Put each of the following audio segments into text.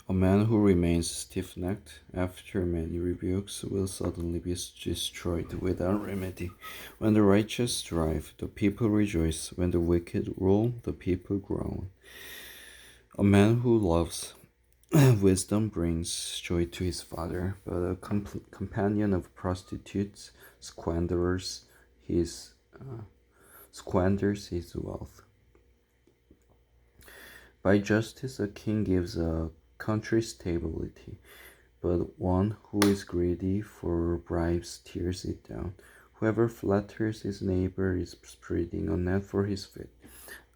A man who remains stiff-necked after many rebukes will suddenly be destroyed without remedy. When the righteous thrive, the people rejoice. When the wicked rule, the people groan. A man who loves wisdom brings joy to his father, but a companion of prostitutes his uh, squanders his wealth. By justice, a king gives a country stability, but one who is greedy for bribes tears it down. Whoever flatters his neighbor is spreading a net for his feet.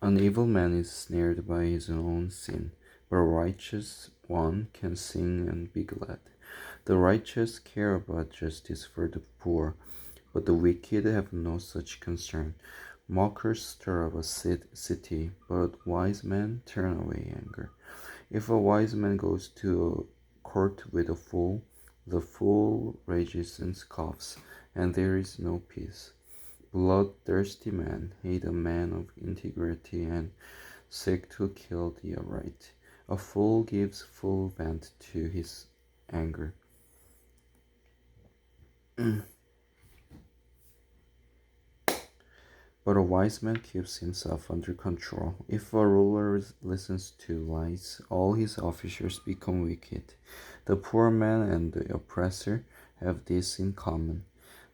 An evil man is snared by his own sin, but a righteous one can sing and be glad. The righteous care about justice for the poor, but the wicked have no such concern. Mockers stir up a city, but wise men turn away anger. If a wise man goes to a court with a fool, the fool rages and scoffs, and there is no peace. Bloodthirsty men hate a man of integrity and seek to kill the upright. A fool gives full vent to his anger. But a wise man keeps himself under control. If a ruler listens to lies, all his officers become wicked. The poor man and the oppressor have this in common.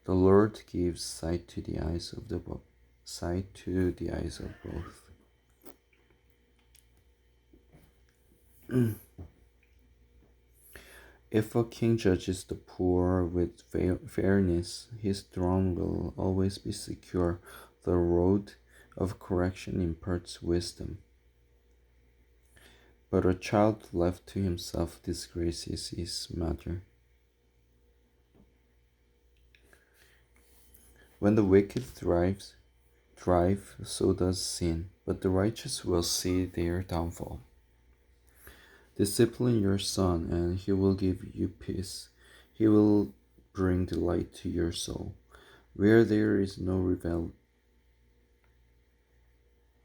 The Lord gives sight to the eyes of both. If a king judges the poor with fairness, his throne will always be secure. The road of correction imparts wisdom, but a child left to himself disgraces his mother. When the wicked thrive, so does sin, but the righteous will see their downfall. Discipline your son, and he will give you peace. He will bring delight to your soul. Where there is no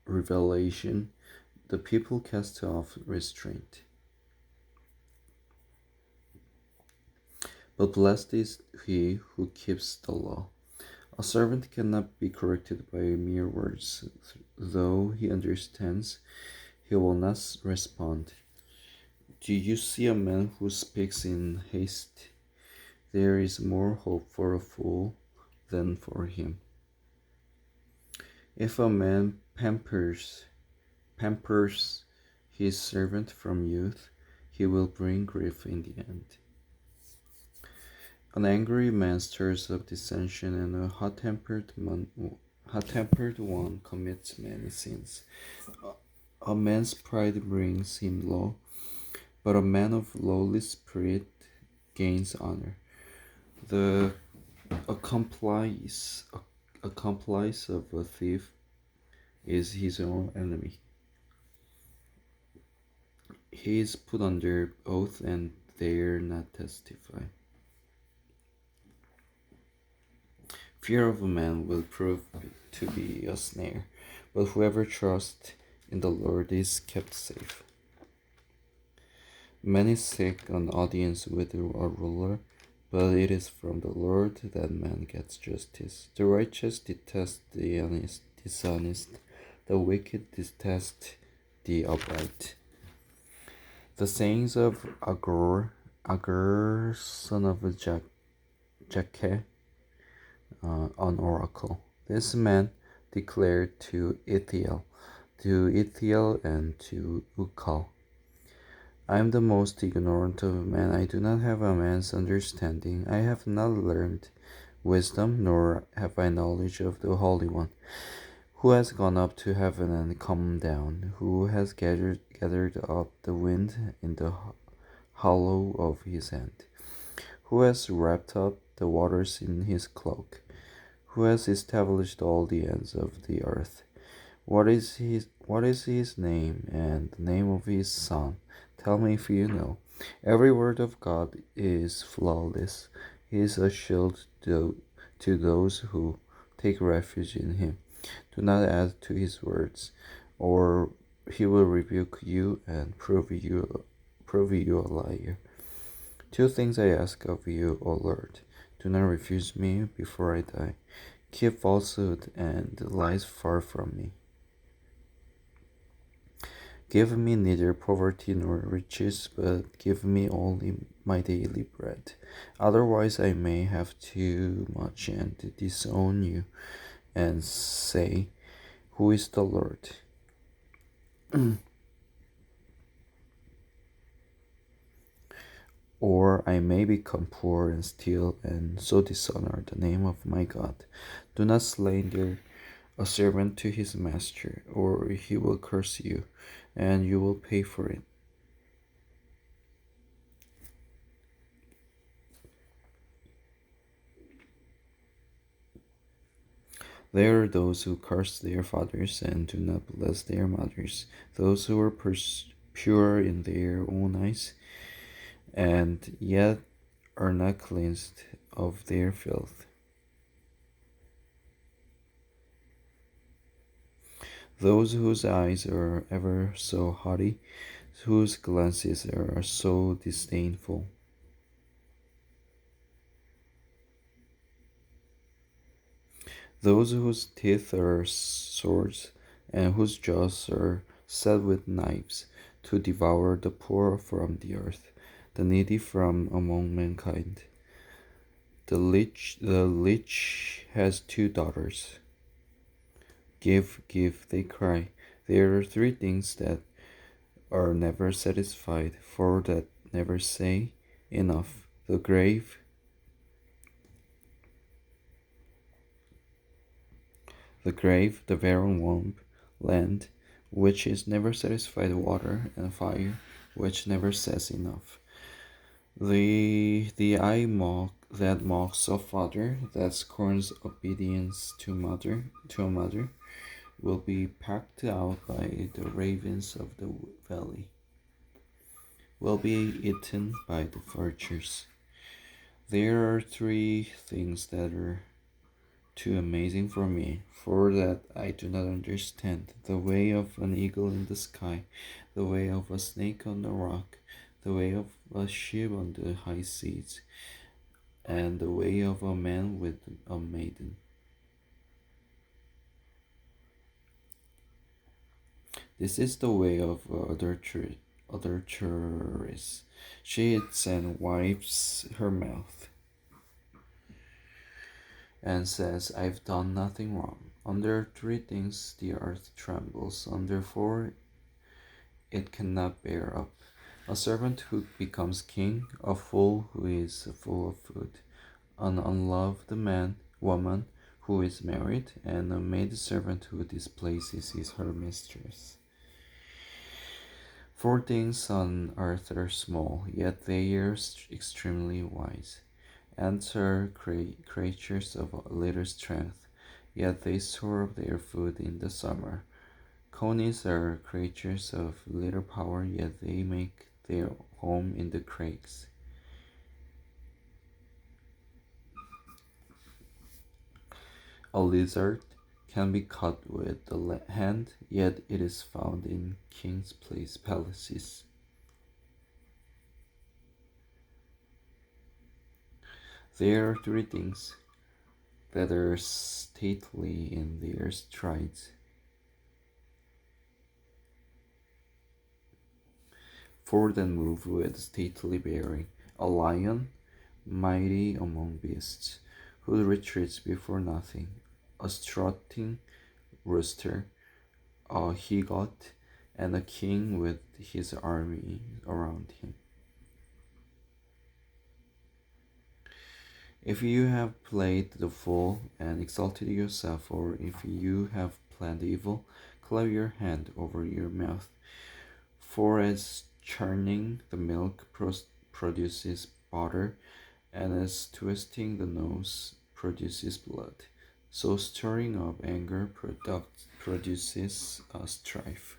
revelation, the people cast off restraint. But blessed is he who keeps the law. A servant cannot be corrected by mere words. Though he understands, he will not respond. Do you see a man who speaks in haste? There is more hope for a fool than for him. If a man pampers his servant from youth, he will bring grief in the end. An angry man stirs up dissension, and a hot-tempered one commits many sins. A man's pride brings him low, but a man of lowly spirit gains honor. The accomplice of a thief is his own enemy. He is put under oath and dare not testify. Fear of a man will prove to be a snare, but whoever trusts in the Lord is kept safe. Many seek an audience with a ruler, but it is from the Lord that man gets justice. The righteous detest the dishonest, the wicked detest the upright. The sayings of Agur, son of Jakeh, an oracle. This man declared to Ithiel and to Ukal, I am the most ignorant of men. I do not have a man's understanding. I have not learned wisdom, nor have I knowledge of the Holy One. Who has gone up to heaven and come down? Who has gathered up the wind in the hollow of his hand? Who has wrapped up the waters in his cloak? Who has established all the ends of the earth? What is his name and the name of his son? Tell me if you know. Every word of God is flawless. He is a shield to those who take refuge in him. Do not add to his words, or he will rebuke you and prove you a liar. Two things I ask of you, O Lord. Do not refuse me before I die. Keep falsehood and lies far from me. Give me neither poverty nor riches, but give me only my daily bread. Otherwise, I may have too much and disown you and say, who is the Lord? Or I may become poor and steal and so dishonor the name of my God. Do not slander a servant to his master, or he will curse you, and you will pay for it. There are those who curse their fathers and do not bless their mothers, those who are pure in their own eyes, and yet are not cleansed of their filth. Those whose eyes are ever so haughty, whose glances are so disdainful. Those whose teeth are swords, and whose jaws are set with knives, to devour the poor from the earth, the needy from among mankind. The leech has two daughters. Give, give, they cry. There are three things that are never satisfied, four that never say enough: the grave, the barren womb, land, which is never satisfied, water, and fire, which never says enough. The eye that mocks a father, that scorns obedience to a mother, will be packed out by the ravens of the valley, will be eaten by the vultures. There are three things that are too amazing for me, for that I do not understand: the way of an eagle in the sky, the way of a snake on the rock, the way of a ship on the high seas, and the way of a man with a maiden. This is the way of adulteress. She eats and wipes her mouth, and says, I've done nothing wrong. Under three things the earth trembles, under four it cannot bear up: a servant who becomes king, a fool who is full of food, an unloved woman who is married, and a maidservant who displaces her mistress. Four things on earth are small, yet they are extremely wise. Ants are creatures of little strength, yet they store up their food in the summer. Conies are creatures of little power, yet they make their home in the crags. A lizard can be cut with the hand, yet it is found in kings' palaces. There are three things that are stately in their strides: four that move with stately bearing: a lion, mighty among beasts, who retreats before nothing; a strutting rooster, a he-goat, and a king with his army around him. If you have played the fool and exalted yourself, or if you have planned evil, clap your hand over your mouth. For as churning the milk produces butter, and as twisting the nose produces blood, so stirring up anger produces strife.